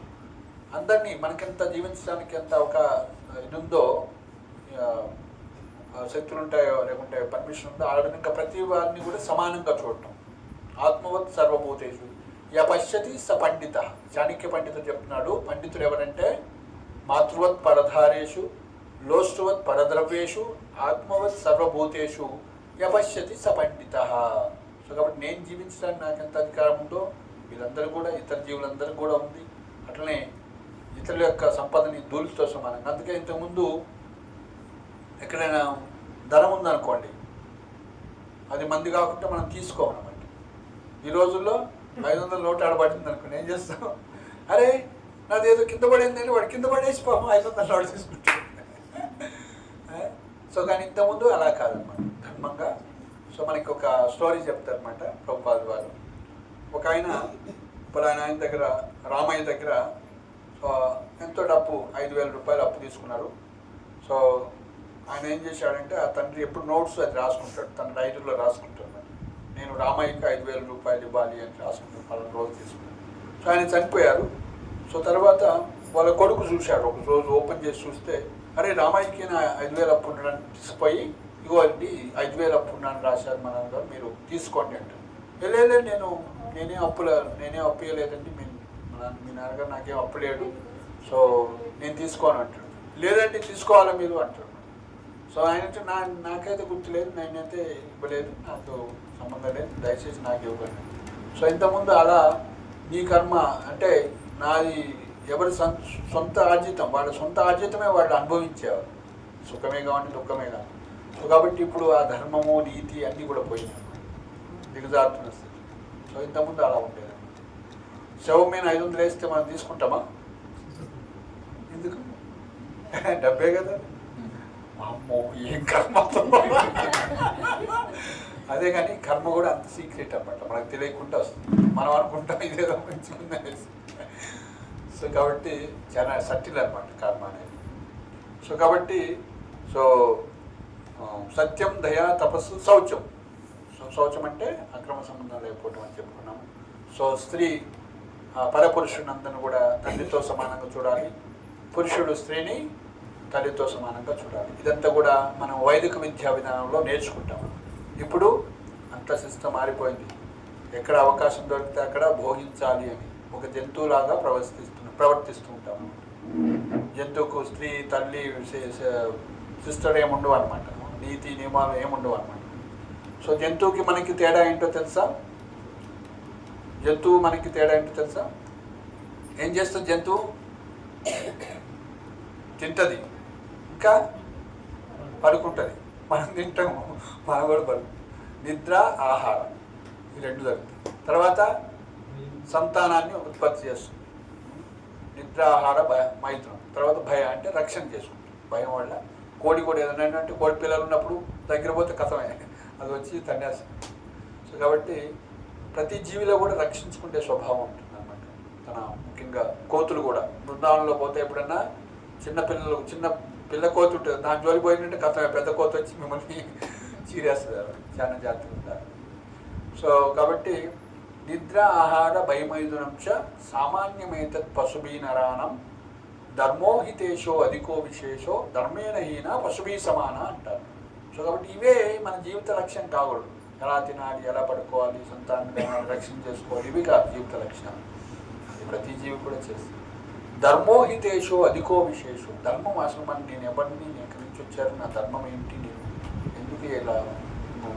అందరినీ మనకెంత జీవించడానికి ఎంత ఒక ఇది ఉందో, శక్తులు ఉంటాయో లేకుంటే పర్మిషన్ ఉందో, ఆ విధంగా ప్రతి వారిని కూడా సమానంగా చూడటం. ఆత్మవత్ సర్వభూతేషు యపశ్యతి స పండిత. చాణక్య పండితుడు చెప్తున్నాడు, పండితుడు ఎవరంటే మాతృవత్ పరధారేషు, లోష్ట్వత్ పరద్రవ్యేషు, ఆత్మవత్ సర్వభూతేషు యపశ్యతి స పండిత. సో కాబట్టి నేను జీవించడానికి నాకు ఎంత అధికారం ఉందో వీళ్ళందరూ కూడా, ఇతర జీవులందరూ కూడా ఉంది. అట్లనే ఇతరుల యొక్క సంపదని ధూళితో సమానంగా. అందుకే ఇంతకుముందు ఎక్కడైనా ధనం ఉందనుకోండి, అది మంది కాకుండా మనం తీసుకోమన్నమాట. ఈ రోజుల్లో 500 నోటు ఆడబడింది అనుకోండి, ఏం చేస్తాం, అరే నాది ఏదో కింద పడిందని వాడు కింద పడేసి పాపం 500 నోటు తీసుకుంటాడు. సో కానీ ఇంతకుముందు అలా కాదనమాట, ధర్మంగా. సో మనకి ఒక స్టోరీ చెప్తారనమాట ప్రభుపాద వారు. ఒక ఆయన ఆయన దగ్గర, రామయ్య దగ్గర ఎంతో డబ్బు 5,000 రూపాయలు అప్పు తీసుకున్నారు. సో ఆయన ఏం చేశాడంటే, ఆ తండ్రి ఎప్పుడు నోట్స్ అది రాసుకుంటాడు, తన డైరీలో రాసుకుంటాడు, నేను రామయ్యకి 5,000 రూపాయలు ఇవ్వాలి అని రాసుకుంటాను, 10 రోజులు తీసుకున్నాను. సో ఆయన చనిపోయారు. సో తర్వాత వాళ్ళ కొడుకు చూశాడు, ఒక రోజు ఓపెన్ చేసి చూస్తే, అరే రామయ్యకి నా 5,000 అప్పు ఉండడానికి తీసుకుపోయి, ఇగో అండి 5,000 అప్పు ఉన్నాను రాశారు మా నాన్నగారు, మీరు తీసుకోండి అంటే. లేదు నేనేం అప్పు ఇవ్వలేదండి, మీ నాన్నగారు నాకేం అప్పు లేడు, సో నేను తీసుకోను అంటాడు. లేదండి తీసుకోవాలా మీరు అంటాడు. సో ఆయన నాకైతే గుర్తులేదు, నేనైతే ఇవ్వలేదు, నాకు సంబంధం లేదు, దయచేసి నాకు ఇవ్వకండి. సో ఇంతకుముందు అలా నీ కర్మ అంటే నాది, ఎవరి సొంత ఆర్జితం, వాళ్ళ సొంత ఆర్జితమే వాళ్ళు అనుభవించేవారు, సుఖమే కావండి దుఃఖమే కాదు. సో కాబట్టి ఇప్పుడు ఆ ధర్మము, నీతి అన్నీ కూడా పోయినాయి, దిగజారుతున్న స్థితి. సో ఇంతకుముందు అలా ఉండేది. శవం మీద 500 వేస్తే మనం తీసుకుంటామా? ఎందుకు? డబ్బే కదా. అమ్మో ఏం కర్మ. అదే కానీ కర్మ కూడా అంత సీక్రెట్ అన్నమాట, మనకు తెలియకుండా వస్తుంది. మనం అనుకుంటాం ఇదేదో మంచిగా. సో కాబట్టి చాలా సటిల్ అనమాట కర్మ అనేది. సో కాబట్టి సో సత్యం, దయ, తపస్సు, శౌచం. సో శౌచం అంటే అక్రమ సంబంధం లేకపోవటం అని చెప్పుకున్నాము. సో స్త్రీ పరపురుషునందరూ కూడా తండ్రితో సమానంగా చూడాలి, పురుషుడు స్త్రీని తల్లితో సమానంగా చూడాలి. ఇదంతా కూడా మనం వైదిక విద్యా విధానంలో నేర్చుకుంటాము. ఇప్పుడు అంత సిస్టమ్ మారిపోయింది. ఎక్కడ అవకాశం దొరికితే అక్కడ భోగించాలి అని ఒక జంతువులాగా ప్రవర్తిస్తూ ఉంటాము. జంతువుకు స్త్రీ, తల్లి, సిస్టర్ ఏముండవు అనమాట, నీతి నియమాలు ఏముండవు అనమాట. సో జంతువుకి మనకి తేడా ఏంటో తెలుసా? జంతువు మనకి తేడా ఏంటో తెలుసా? ఏం చేస్తుంది జంతువు? తింటుంది, ఇంకా పడుకుంటుంది. మనం తింటాము, మనం కూడా పడుకుంటాం. నిద్ర, ఆహారం, ఈ రెండు జరుగుతుంది. తర్వాత సంతానాన్ని ఉత్పత్తి చేస్తుంది. నిద్ర, ఆహార, మైత్రం. తర్వాత భయం అంటే రక్షణ చేసుకుంటుంది. భయం వల్ల కోడి కూడా ఏదైనా అంటే కోడి పిల్లలు ఉన్నప్పుడు దగ్గర పోతే కథమే, అది వచ్చి తన్నేస్తుంది. సో కాబట్టి ప్రతి జీవిలో కూడా రక్షించుకునే స్వభావం ఉంటుంది అన్నమాట. తన ముఖ్యంగా కోతులు కూడా బృందావనంలో పోతే ఎప్పుడన్నా చిన్న పిల్ల కోతి ఉంటుంది, దాని జోలి పోయిందంటే కథమే, పెద్ద కోతి వచ్చి మిమ్మల్ని చీరేస్తుంది. చాలా జాగ్రత్తగా ఉంటారు. సో కాబట్టి నిద్ర, ఆహార, భయమైదునంశ సామాన్యమైతత్ పశుభీ నరానం ధర్మోహితేశో అధికో విశేషో ధర్మేణ హీన పశుభీ సమాన అంటారు. సో కాబట్టి ఇవే మన జీవిత లక్ష్యం కాకూడదు. ఎలా తినాలి, ఎలా పడుకోవాలి, సంతానాన్ని రక్షణ చేసుకోవాలి, ఇవి కాదు జీవిత లక్ష్యం. అది ప్రతి జీవి కూడా చేస్తుంది. ధర్మోహితేశో అధికో విశేషో. ధర్మం అసలు మన నేను ఎవరిని, నేను ఎక్కడి నుంచి వచ్చారు, నా ధర్మం ఏంటి, నేను ఎందుకు ఇలా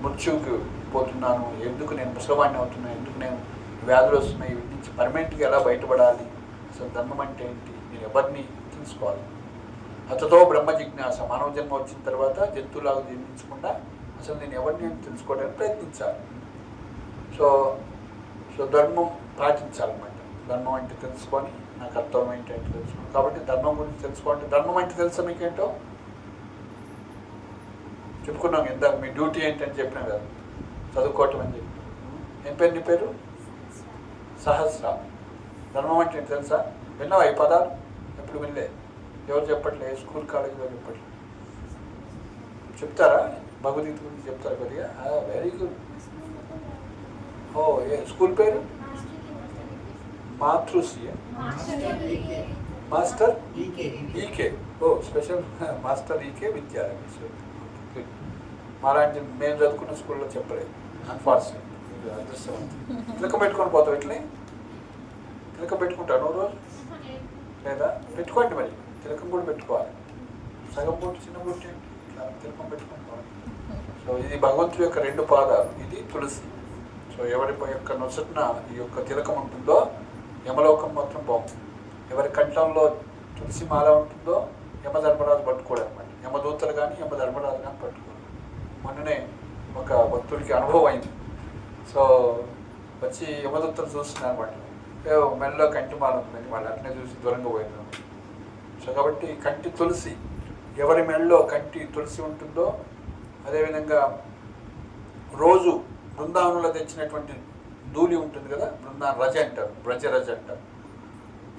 మృత్యువుకి పోతున్నాను, ఎందుకు నేను ముసలివాడిని అవుతున్నాను, ఎందుకు నేను వ్యాధులు వస్తున్నాయి, వీటి నుంచి పర్మనెంట్గా ఎలా బయటపడాలి, అసలు ధర్మం అంటే ఏంటి, నేను ఎవరిని తెలుసుకోవాలి. అతతో బ్రహ్మ జిజ్ఞాస. మానవ జన్మ వచ్చిన తర్వాత జంతువులాగా జన్మించకుండా అసలు నేను ఎవరిని తెలుసుకోవడానికి ప్రయత్నించాలి. సో సో ధర్మం పాటించాలన్నమాట. ధర్మం అంటే తెలుసుకొని నా కర్తవ్యం ఏంటంటే తెలుసుకోండి. కాబట్టి ధర్మం గురించి తెలుసుకోండి. ధర్మం అంటే తెలుసా మీకేంటో చెప్పుకున్నాం ఇందాక. మీ డ్యూటీ ఏంటని చెప్పినా కదా, చదువుకోవటం అని చెప్పి. ఏం పేరు నీ పేరు? సహస్ర. ధర్మం అంటే ఏంటి తెలుసా? విన్నావా ఈ పదాలు? ఎప్పుడు వినలే? ఎవరు చెప్పట్లే? స్కూల్ కాలేజీలో చెప్పట్లే. చెప్తారా? భగవద్గీత గురించి చెప్తారా కొద్దిగా? Very good. ఓ ఏ స్కూల్ పేరు? మాతృశ్రీ. మాస్టర్ ఈకే. ఓ స్పెషల్ మాస్టర్ ఈకే విద్యాలయం. మాలాంటి మేము చదువుకున్న స్కూల్లో చెప్పలేదు, అన్ఫార్చునేట్. అదృష్టవంతం. తిలకం పెట్టుకొని పోతావు ఇట్లే? తిలకం పెట్టుకుంటాను నువ్వు రోజు లేదా? పెట్టుకోండి, మరి తిలకం కూడా పెట్టుకోవాలి. సగం బొట్టు, చిన్న బొట్టు ఏంటి, ఇట్లా తిలకం పెట్టుకొని పోవాలి. సో ఇది భగవంతుడి యొక్క రెండు పాదాలు, ఇది తులసి. సో ఎవరి యొక్క నొసటిన ఈ యొక్క తిలకం ఉంటుందో యమలోకం మాత్రం బాగుంటుంది. ఎవరి కంఠంలో తులసి మాల ఉంటుందో యమధర్మరాజు పట్టుకోడు అనమాట. యమదూతలు కానీ యమధర్మరాజు కానీ పట్టుకోడు. మొన్ననే ఒక భక్తుడికి అనుభవం అయింది. సో వచ్చి యమదూతలు చూస్తున్నారు అనమాట. మెల్లో కంటి మాల ఉందని వాళ్ళు అట్నే చూసి దూరంగా పోయినారు. సో కాబట్టి కంటి తులసి, ఎవరి మెళ్ళలో కంటి తులసి ఉంటుందో, అదేవిధంగా రోజు బృందావనంలో తెచ్చినటువంటి ధూళి ఉంటుంది కదా, బృందావన రజ అంటారు, బ్రజరజ అంటారు.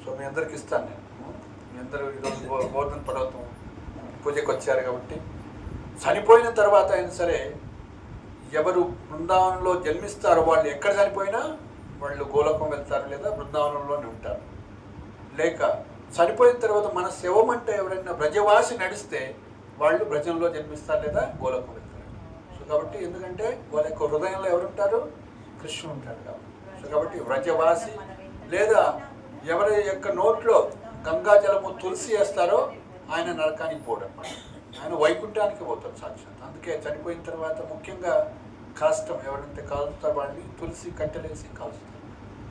సో మీ అందరికి ఇస్తాను నేను. మీ అందరూ ఈరోజు గోవర్ధన పర్వతం పూజకు వచ్చారు కాబట్టి, చనిపోయిన తర్వాత అయినా సరే ఎవరు బృందావనంలో జన్మిస్తారో వాళ్ళు ఎక్కడ చనిపోయినా వాళ్ళు గోలోకం వెళ్తారు లేదా బృందావనంలోనే ఉంటారు. లేక చనిపోయిన తర్వాత మన శవమంటే ఎవరైనా బ్రజవాసి నడిస్తే వాళ్ళు బ్రజంలో జన్మిస్తారు లేదా గోలోకం వెళ్తారు. సో కాబట్టి ఎందుకంటే వాళ్ళ యొక్క హృదయంలో ఎవరుంటారు? కృష్ణుడు ఉంటారు కాబట్టి. సో కాబట్టి వ్రజవాసి లేదా ఎవరి యొక్క నోట్లో గంగాజలము తులసి వేస్తారో ఆయన నరకానికి పోవడం అన్నమాట. ఆయన వైకుంఠానికి పోతారు సాక్షాత్. అందుకే చనిపోయిన తర్వాత ముఖ్యంగా కాష్టం ఎవరైతే కాలుస్తారో వాళ్ళని తులసి కట్టెలేసి కాలుస్తారు.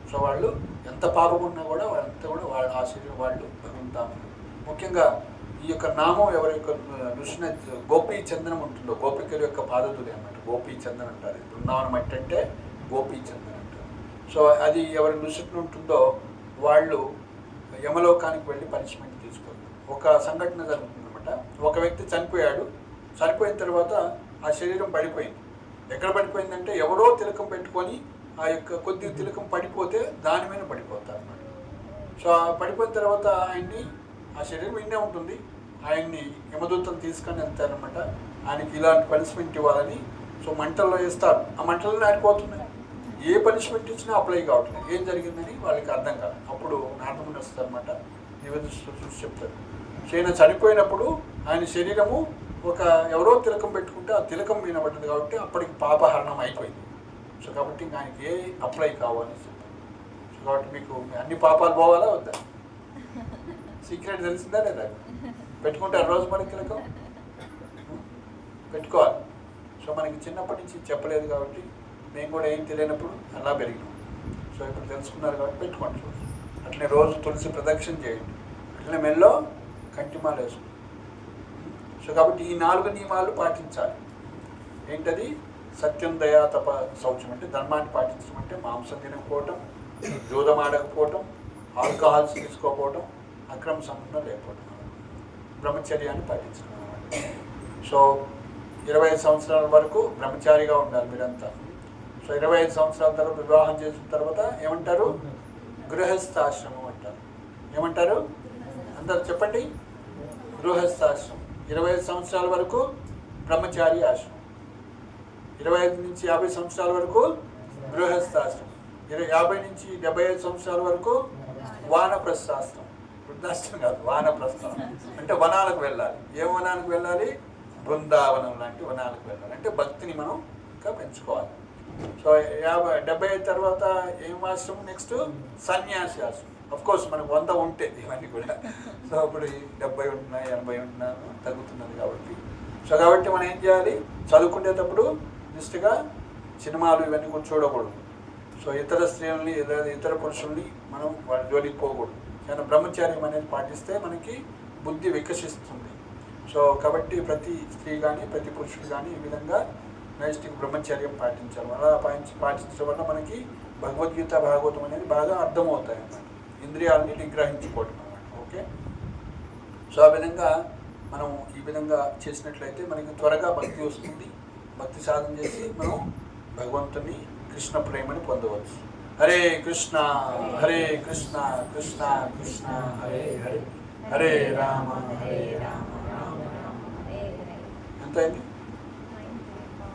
సో వాళ్ళు ఎంత పాపం ఉన్నా కూడా వాళ్ళంతా కూడా వాళ్ళ ఆశీర్వాదం వాళ్ళు భగవంతాము. ముఖ్యంగా ఈ యొక్క నామం ఎవరి యొక్క నృష్ణ గోపీ చందనం ఉంటుందో, గోపికల యొక్క పాదదులే అన్నమాట. గోపీ చందనం అంటారు. బృందావనం అంటే గోపీ చందనం అంటారు. సో అది ఎవరి నృష్ణ ఉంటుందో వాళ్ళు యమలోకానికి వెళ్ళి పనిష్మెంట్ తీసుకోరు. ఒక సంఘటన జరుగుతుందన్నమాట. ఒక వ్యక్తి చనిపోయాడు. చనిపోయిన తర్వాత ఆ శరీరం పడిపోయింది. ఎక్కడ పడిపోయిందంటే ఎవరో తిలకం పెట్టుకొని ఆ యొక్క కొద్ది తిలకం పడిపోతే దాని మీద పడిపోతారు అన్నమాట. సో ఆ పడిపోయిన తర్వాత ఆయన్ని, ఆ శరీరం ఇన్నే ఉంటుంది, ఆయన్ని యమదూతలు తీసుకొని వెళ్తారనమాట. ఆయనకి ఇలాంటి పనిష్మెంట్ ఇవ్వాలని. సో మంటల్లో వేస్తారు, ఆ మంటల్లో ఆడిపోతున్నాయి. ఏ పనిష్మెంట్ ఇచ్చినా అప్లై కావట్లేదు. ఏం జరిగిందని వాళ్ళకి అర్థం కాదు. అప్పుడు నారదముని వస్తారనమాట, నివేదిస్తూ చూసి చెప్తారు. సో ఈయన చనిపోయినప్పుడు ఆయన శరీరము ఒక ఎవరో తిలకం పెట్టుకుంటే ఆ తిలకం మీద పడ్డది కాబట్టి అప్పటికి పాపహరణం అయిపోయింది. సో కాబట్టి ఇంకా ఆయనకి ఏ అప్లై కావాలని చెప్తారు. సో కాబట్టి మీకు అన్ని పాపాలు పోవాలా వద్దా? సీక్రెట్ తెలిసిందా లేదా? పెట్టుకుంటారు రోజు మనకి తిలకం పెట్టుకోవాలి. సో మనకి చిన్నప్పటి నుంచి చెప్పలేదు కాబట్టి మేము కూడా ఏం తెలియనప్పుడు అలా పెరిగినాం. సో ఇప్పుడు తెలుసుకున్నారు కాబట్టి పెట్టుకోండి. అట్లనే రోజు తులసి ప్రదక్షిణ చేయండి, అట్లనే మెల్లో కంటిమాలు వేసుకోండి. సో కాబట్టి ఈ 4 నియమాలు పాటించాలి. ఏంటది? సత్యం, దయా, తప, శౌచం. అంటే ధర్మాన్ని పాటించడం అంటే మాంసం తినకపోవటం, జూదం ఆడకపోవటం, ఆల్కహాల్స్ తీసుకోకపోవటం, అక్రమ సంబంధం లేకపోవటం, బ్రహ్మచర్యాన్ని పాటించడం అన్నమాట. సో 25 సంవత్సరాల వరకు బ్రహ్మచారిగా ఉండాలి మీరంతా. సో 25 సంవత్సరాల తర్వాత వివాహం చేసిన తర్వాత ఏమంటారు? గృహస్థాశ్రమం అంటారు. ఏమంటారు? అందరు చెప్పండి. గృహస్థాశ్రమం. 25 సంవత్సరాల వరకు బ్రహ్మచారి ఆశ్రమం, 25 నుంచి 50 సంవత్సరాల వరకు గృహస్థాశ్రమం, 50 నుంచి 75 సంవత్సరాల వరకు వానప్రస్థాశ్రమం. వృద్ధాశ్రమం కాదు, వానప్రస్థం. అంటే వనాలకు వెళ్ళాలి. ఏ వనాలకు వెళ్ళాలి? బృందావనం లాంటి వనాలకు వెళ్ళాలి. అంటే భక్తిని మనం ఇంకా పెంచుకోవాలి. సో 75 తర్వాత ఏం ఆశ్రమం? నెక్స్ట్ సన్యాసి ఆశ్రమం. కోర్స్ మనకు 100 ఉంటే ఇవన్నీ కూడా. సో అప్పుడు 70 ఉంటున్నా, 80 ఉంటున్నా తగ్గుతున్నది కాబట్టి. సో కాబట్టి మనం ఏం చేయాలి? చదువుకునేటప్పుడు నిష్ఠగా సినిమాలు ఇవన్నీ కూడా చూడకూడదు. సో ఇతర స్త్రీలని, ఇతర పురుషుల్ని మనం వాళ్ళ జోలికి పోకూడదు. కానీ బ్రహ్మచర్యం అనేది పాటిస్తే మనకి బుద్ధి వికసిస్తుంది. సో కాబట్టి ప్రతి స్త్రీ కానీ ప్రతి పురుషుడు కానీ ఈ విధంగా నైష్టిక బ్రహ్మచర్యం పాటించాలి. అలా పాటించడం వల్ల మనకి భగవద్గీత, భాగవతం అనేది బాగా అర్థమవుతాయి అన్నమాట. ఇంద్రియాలని నిగ్రహించుకోవటం అన్నమాట. ఓకే. సో ఆ విధంగా మనం ఈ విధంగా చేసినట్లయితే మనకి త్వరగా భక్తి వస్తుంది. భక్తి సాధన చేసి మనం భగవంతుని కృష్ణ ప్రేమని పొందవచ్చు. హరే కృష్ణ హరే కృష్ణ కృష్ణ కృష్ణ హరే హరే, హరే రామ హరే రామ రామ రామ హరే హరే. ఎంత అయింది?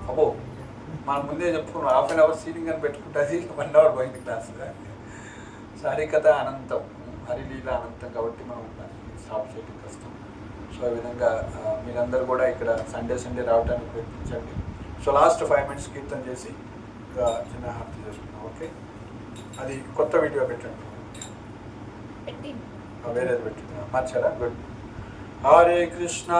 అబ్బో, మనం ముందే చెప్పుకున్నాం. హాఫ్ అన్ అవర్ సీలింగ్ అని పెట్టుకుంటుంది, 1 అవర్ పోయింది క్లాస్. సో హరికథ అనంతం, హరిలీల అనంతం కాబట్టి మనం స్టాప్ చేయడం కష్టం. సో ఈ విధంగా మీరందరూ కూడా ఇక్కడ సండే రావడానికి ప్రయత్నించండి. సో లాస్ట్ 5 minutes కీర్తన చేసి ఇంకా చిన్న హారతి చేసుకున్నాం. ఓకే. అది కొత్త వీడియో పెట్టండి, వేరేది పెట్టుకున్నాం. మార్చారా? గుడ్. హరే కృష్ణ